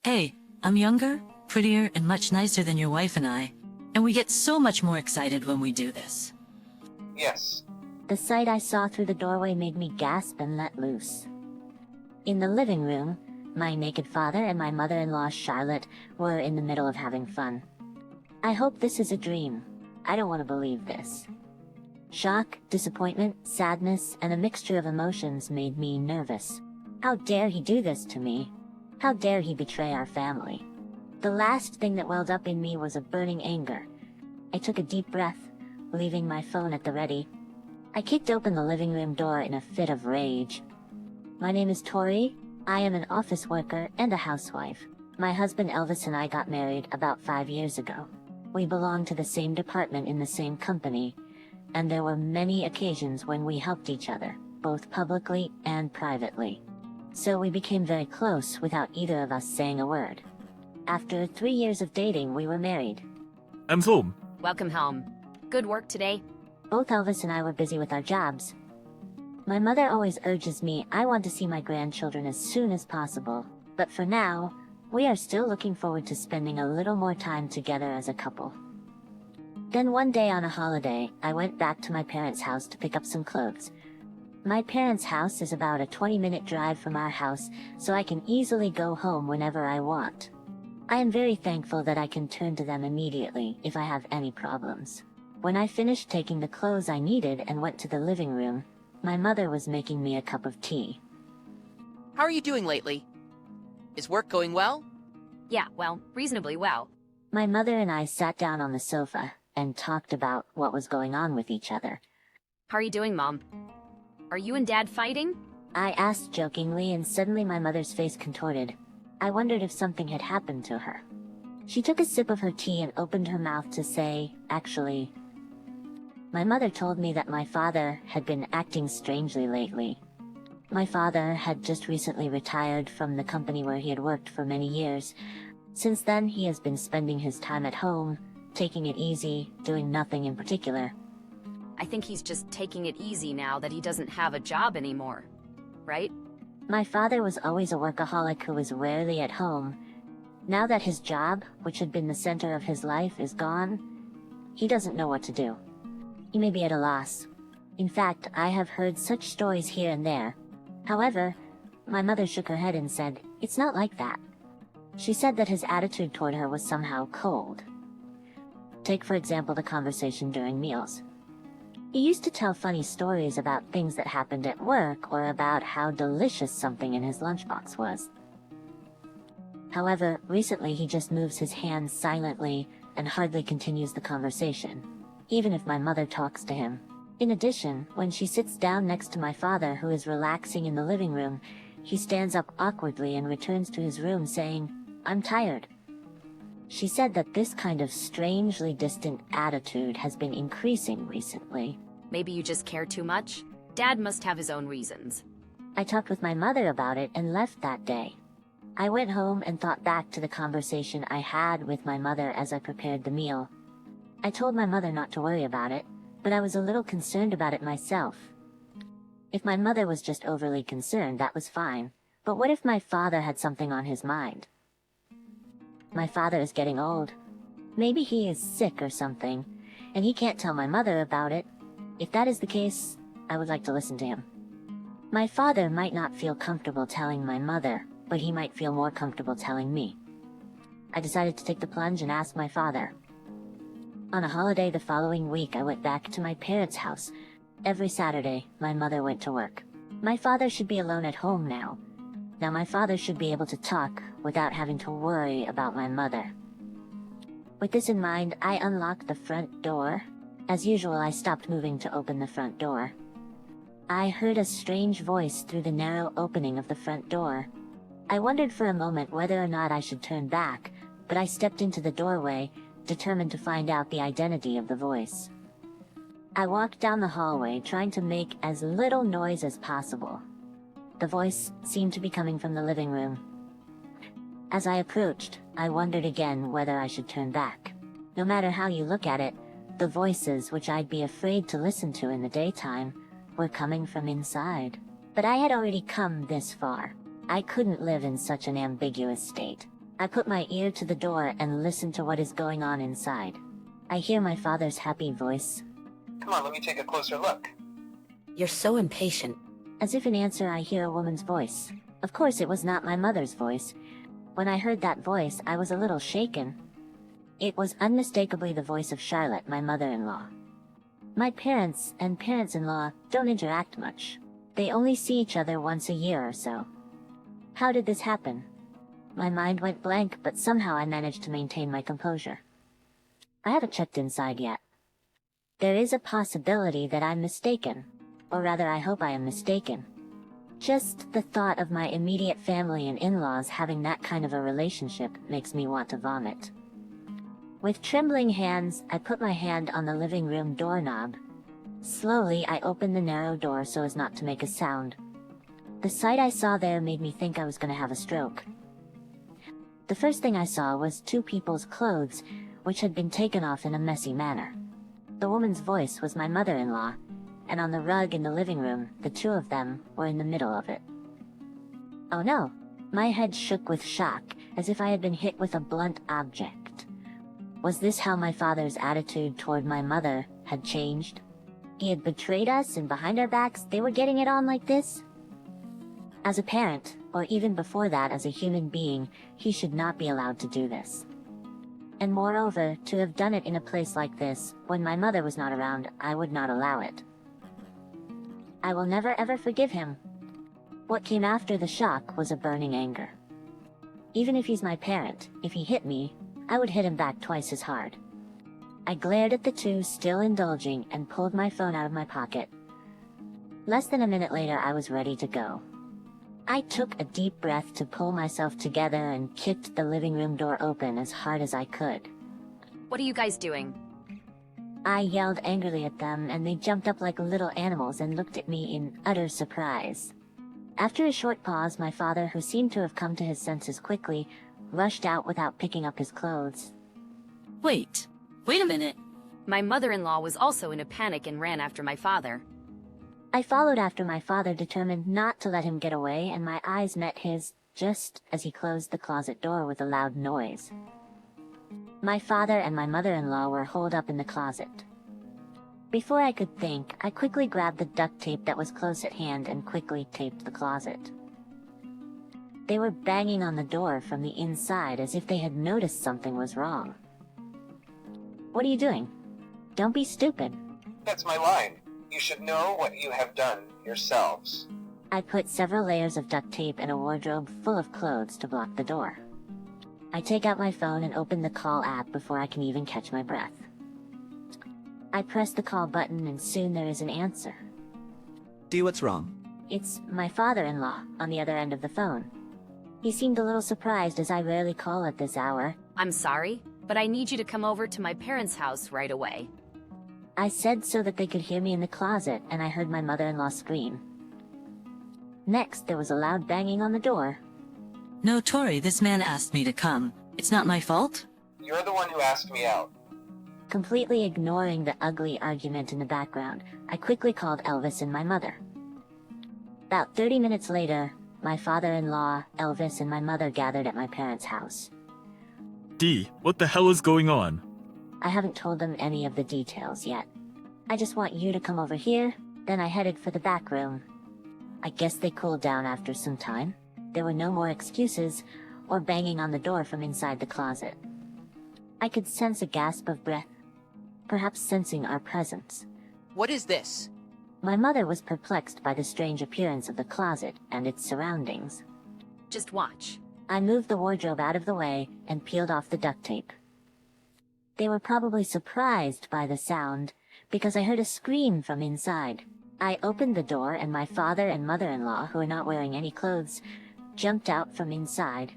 Hey, I'm younger, prettier, and much nicer than your wife and I, and we get so much more excited when we do this. Yes. The sight I saw through the doorway made me gasp and let loose. In the living room, my naked father and my mother-in-law Charlotte were in the middle of having fun. I hope this is a dream. I don't want to believe this. Shock, disappointment, sadness, and a mixture of emotions made me nervous. How dare he do this to me? How dare he betray our family? The last thing that welled up in me was a burning anger. I took a deep breath, leaving my phone at the ready. I kicked open the living room door in a fit of rage. My name is Tori. I am an office worker and a housewife. My husband Elvis and I got married about 5 years ago. We belong to the same department in the same company, and there were many occasions when we helped each other, both publicly and privately. So we became very close without either of us saying a word. After 3 years of dating, we were married. I'm home. Welcome home. Good work today? Both Elvis and I were busy with our jobs. My mother always urges me I want to see my grandchildren as soon as possible, but for now, we are still looking forward to spending a little more time together as a couple. Then one day on a holiday, I went back to my parents' house to pick up some clothes. My parents' house is about a 20-minute drive from our house, so I can easily go home whenever I want. I am very thankful that I can turn to them immediately if I have any problems. When I finished taking the clothes I needed and went to the living room, my mother was making me a cup of tea. How are you doing lately? Is work going well? Yeah, well, reasonably well. My mother and I sat down on the sofa and talked about what was going on with each other. How are you doing, Mom? Are you and Dad fighting? I asked jokingly, and suddenly my mother's face contorted. I wondered if something had happened to her. She took a sip of her tea and opened her mouth to say, actually. My mother told me that my father had been acting strangely lately. My father had just recently retired from the company where he had worked for many years. Since then, he has been spending his time at home, taking it easy, doing nothing in particular. I think he's just taking it easy now that he doesn't have a job anymore. Right? My father was always a workaholic who was rarely at home. Now that his job, which had been the center of his life, is gone, he doesn't know what to do. He may be at a loss. In fact, I have heard such stories here and there. However, my mother shook her head and said, "It's not like that." She said that his attitude toward her was somehow cold. Take, for example, the conversation during meals. He used to tell funny stories about things that happened at work or about how delicious something in his lunchbox was. However, recently he just moves his hands silently and hardly continues the conversation, even if my mother talks to him. In addition, when she sits down next to my father, who is relaxing in the living room, he stands up awkwardly and returns to his room saying, "I'm tired." She said that this kind of strangely distant attitude has been increasing recently. Maybe you just care too much? Dad must have his own reasons. I talked with my mother about it and left that day. I went home and thought back to the conversation I had with my mother as I prepared the meal. I told my mother not to worry about it, but I was a little concerned about it myself. If my mother was just overly concerned, that was fine, but what if my father had something on his mind? My father is getting old. Maybe he is sick or something, and he can't tell my mother about it. If that is the case, I would like to listen to him. My father might not feel comfortable telling my mother, but he might feel more comfortable telling me. I decided to take the plunge and ask my father. On a holiday the following week, I went back to my parents' house. Every Saturday, my mother went to work. My father should be alone at home now. Now my father should be able to talk without having to worry about my mother. With this in mind, I unlocked the front door. As usual, I stopped moving to open the front door. I heard a strange voice through the narrow opening of the front door. I wondered for a moment whether or not I should turn back, but I stepped into the doorway, determined to find out the identity of the voice. I walked down the hallway, trying to make as little noise as possible. The voice seemed to be coming from the living room. As I approached, I wondered again whether I should turn back. No matter how you look at it, the voices which I'd be afraid to listen to in the daytime were coming from inside. But I had already come this far. I couldn't live in such an ambiguous state. I put my ear to the door and listen to what is going on inside. I hear my father's happy voice. Come on, let me take a closer look. You're so impatient. As if in answer, I hear a woman's voice. Of course, it was not my mother's voice. When I heard that voice, I was a little shaken. It was unmistakably the voice of Charlotte, my mother-in-law. My parents and parents-in-law don't interact much. They only see each other once a year or so. How did this happen? My mind went blank, but somehow I managed to maintain my composure. I haven't checked inside yet. There is a possibility that I'm mistaken. Or rather, I hope I am mistaken. Just the thought of my immediate family and in-laws having that kind of a relationship makes me want to vomit. With trembling hands, I put my hand on the living room doorknob. Slowly, I opened the narrow door so as not to make a sound. The sight I saw there made me think I was going to have a stroke. The first thing I saw was two people's clothes, which had been taken off in a messy manner. The woman's voice was my mother-in-law, and on the rug in the living room, the two of them were in the middle of it. Oh no! My head shook with shock, as if I had been hit with a blunt object. Was this how my father's attitude toward my mother had changed? He had betrayed us, and behind our backs, they were getting it on like this? As a parent, or even before that as a human being, he should not be allowed to do this. And moreover, to have done it in a place like this, when my mother was not around, I would not allow it. I will never ever forgive him. What came after the shock was a burning anger. Even if he's my parent, if he hit me, I would hit him back twice as hard. I glared at the two still indulging and pulled my phone out of my pocket. Less than a minute later, I was ready to go. I took a deep breath to pull myself together and kicked the living room door open as hard as I could. What are you guys doing? I yelled angrily at them, and they jumped up like little animals and looked at me in utter surprise. After a short pause, my father, who seemed to have come to his senses quickly, rushed out without picking up his clothes. Wait a minute. My mother-in-law was also in a panic and ran after my father. I followed after my father, determined not to let him get away, and my eyes met his just as he closed the closet door with a loud noise. My father and my mother-in-law were holed up in the closet. Before I could think, I quickly grabbed the duct tape that was close at hand and quickly taped the closet. They were banging on the door from the inside as if they had noticed something was wrong. What are you doing? Don't be stupid. That's my line. You should know what you have done yourselves. I put several layers of duct tape and a wardrobe full of clothes to block the door. I take out my phone and open the call app before I can even catch my breath. I press the call button and soon there is an answer. Dee, what's wrong? It's my father-in-law on the other end of the phone. He seemed a little surprised as I rarely call at this hour. I'm sorry, but I need you to come over to my parents' house right away. I said so that they could hear me in the closet, and I heard my mother-in-law scream. Next, there was a loud banging on the door. No, Tori, this man asked me to come. It's not my fault. You're the one who asked me out. Completely ignoring the ugly argument in the background, I quickly called Elvis and my mother. About 30 minutes later, my father-in-law, Elvis, and my mother gathered at my parents' house. Dee, what the hell is going on? I haven't told them any of the details yet. I just want you to come over here, then I headed for the back room. I guess they cooled down after some time. There were no more excuses or banging on the door from inside the closet. I could sense a gasp of breath, perhaps sensing our presence. What is this? My mother was perplexed by the strange appearance of the closet and its surroundings. Just watch. I moved the wardrobe out of the way and peeled off the duct tape. They were probably surprised by the sound, because I heard a scream from inside. I opened the door and my father and mother-in-law, who were not wearing any clothes, jumped out from inside.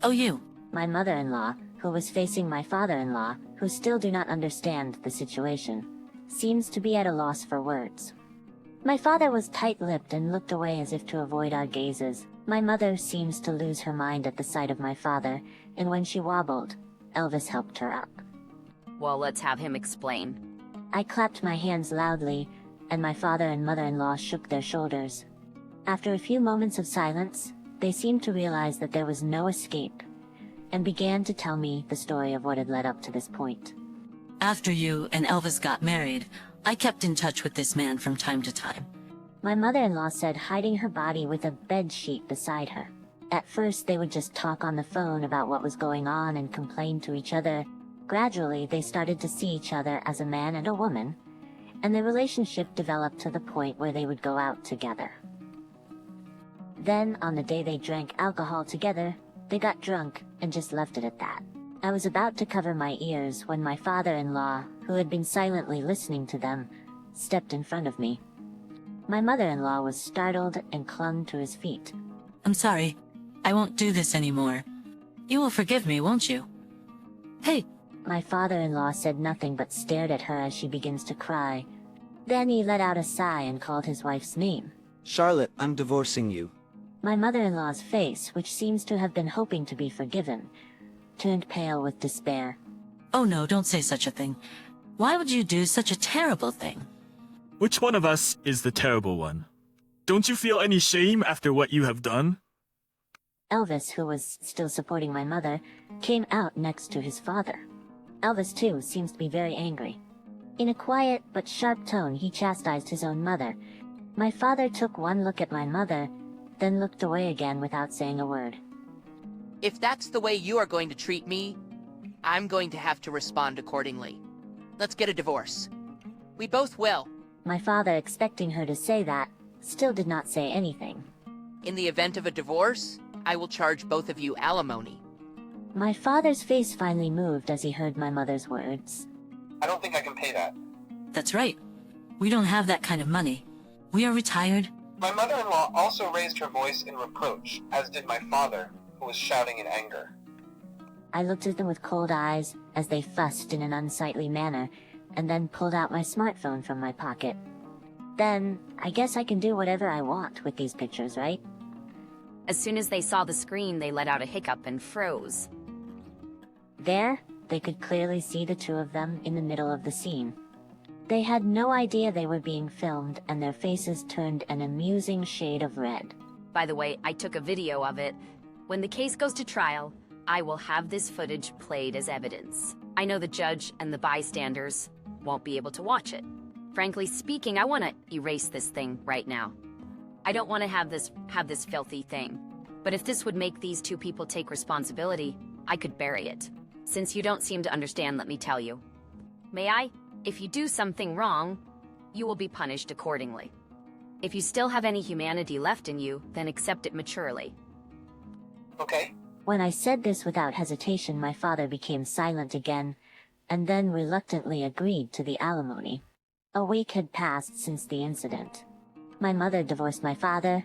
Oh, you. My mother-in-law, who was facing my father-in-law, who still do not understand the situation, seems to be at a loss for words. My father was tight-lipped and looked away as if to avoid our gazes. My mother seems to lose her mind at the sight of my father, and when she wobbled, Elvis helped her up. Well, let's have him explain. I clapped my hands loudly, and my father and mother-in-law shook their shoulders. After a few moments of silence, they seemed to realize that there was no escape, and began to tell me the story of what had led up to this point. After you and Elvis got married, I kept in touch with this man from time to time. My mother-in-law said hiding her body with a bed sheet beside her. At first, they would just talk on the phone about what was going on and complain to each other. Gradually, they started to see each other as a man and a woman, and their relationship developed to the point where they would go out together. Then, on the day they drank alcohol together, they got drunk and just left it at that. I was about to cover my ears when my father-in-law, who had been silently listening to them, stepped in front of me. My mother-in-law was startled and clung to his feet. I'm sorry. I won't do this anymore. You will forgive me, won't you? Hey. My father-in-law said nothing but stared at her as she begins to cry. Then he let out a sigh and called his wife's name. Charlotte, I'm divorcing you. My mother-in-law's face, which seems to have been hoping to be forgiven, turned pale with despair. Oh no, don't say such a thing. Why would you do such a terrible thing? Which one of us is the terrible one? Don't you feel any shame after what you have done? Elvis, who was still supporting my mother, came out next to his father. Elvis, too, seems to be very angry. In a quiet but sharp tone, he chastised his own mother. My father took one look at my mother, then looked away again without saying a word. If that's the way you are going to treat me, I'm going to have to respond accordingly. Let's get a divorce. We both will. My father, expecting her to say that, still did not say anything. In the event of a divorce, I will charge both of you alimony. My father's face finally moved as he heard my mother's words. I don't think I can pay that. That's right. We don't have that kind of money. We are retired. My mother-in-law also raised her voice in reproach, as did my father, who was shouting in anger. I looked at them with cold eyes as they fussed in an unsightly manner, and then pulled out my smartphone from my pocket. Then, I guess I can do whatever I want with these pictures, right? As soon as they saw the screen, they let out a hiccup and froze. There, they could clearly see the two of them in the middle of the scene. They had no idea they were being filmed, and their faces turned an amusing shade of red. By the way, I took a video of it. When the case goes to trial, I will have this footage played as evidence. I know the judge and the bystanders won't be able to watch it. Frankly speaking, I want to erase this thing right now. I don't want to have this filthy thing. But if this would make these two people take responsibility, I could bury it. Since you don't seem to understand, let me tell you. May I? If you do something wrong, you will be punished accordingly. If you still have any humanity left in you, then accept it maturely. Okay? When I said this without hesitation, my father became silent again, and then reluctantly agreed to the alimony. A week had passed since the incident. My mother divorced my father,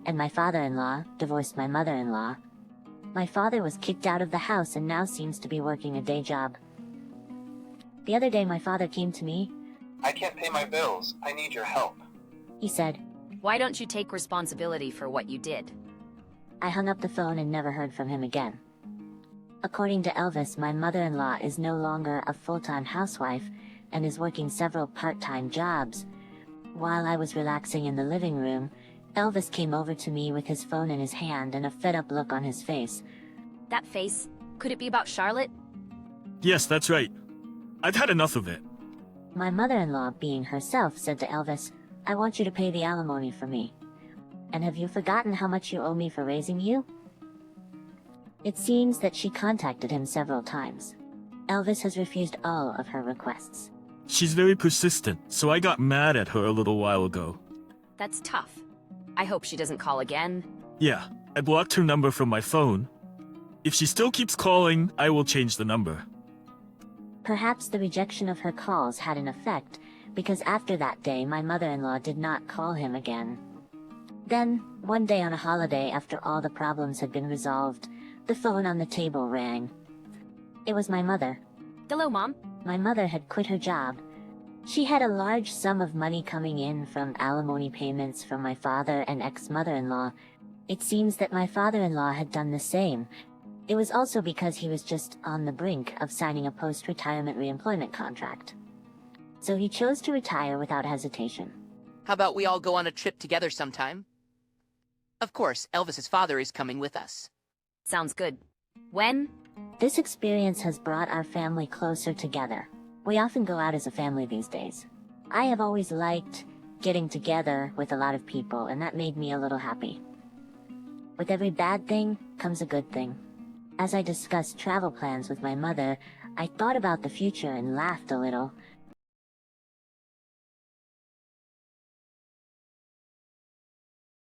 and my father-in-law divorced my mother-in-law. My father was kicked out of the house and now seems to be working a day job. The other day my father came to me. I can't pay my bills. I need your help. He said, Why don't you take responsibility for what you did? I hung up the phone and never heard from him again. According to Elvis, my mother-in-law is no longer a full-time housewife and is working several part-time jobs. While I was relaxing in the living room, Elvis came over to me with his phone in his hand and a fed-up look on his face. That face, could it be about Charlotte? Yes, that's right. I've had enough of it. My mother-in-law, being herself, said to Elvis, I want you to pay the alimony for me. And have you forgotten how much you owe me for raising you? It seems that she contacted him several times. Elvis has refused all of her requests. She's very persistent, so I got mad at her a little while ago. That's tough. I hope she doesn't call again. Yeah, I blocked her number from my phone. If she still keeps calling, I will change the number. Perhaps the rejection of her calls had an effect, because after that day my mother-in-law did not call him again. Then, one day on a holiday after all the problems had been resolved, the phone on the table rang. It was my mother. Hello, Mom. My mother had quit her job. She had a large sum of money coming in from alimony payments from my father and ex-mother-in-law. It seems that my father-in-law had done the same. It was also because he was just on the brink of signing a post-retirement reemployment contract. So he chose to retire without hesitation. How about we all go on a trip together sometime? Of course, Elvis's father is coming with us. Sounds good. When? This experience has brought our family closer together. We often go out as a family these days. I have always liked getting together with a lot of people, and that made me a little happy. With every bad thing comes a good thing. As I discussed travel plans with my mother, I thought about the future and laughed a little,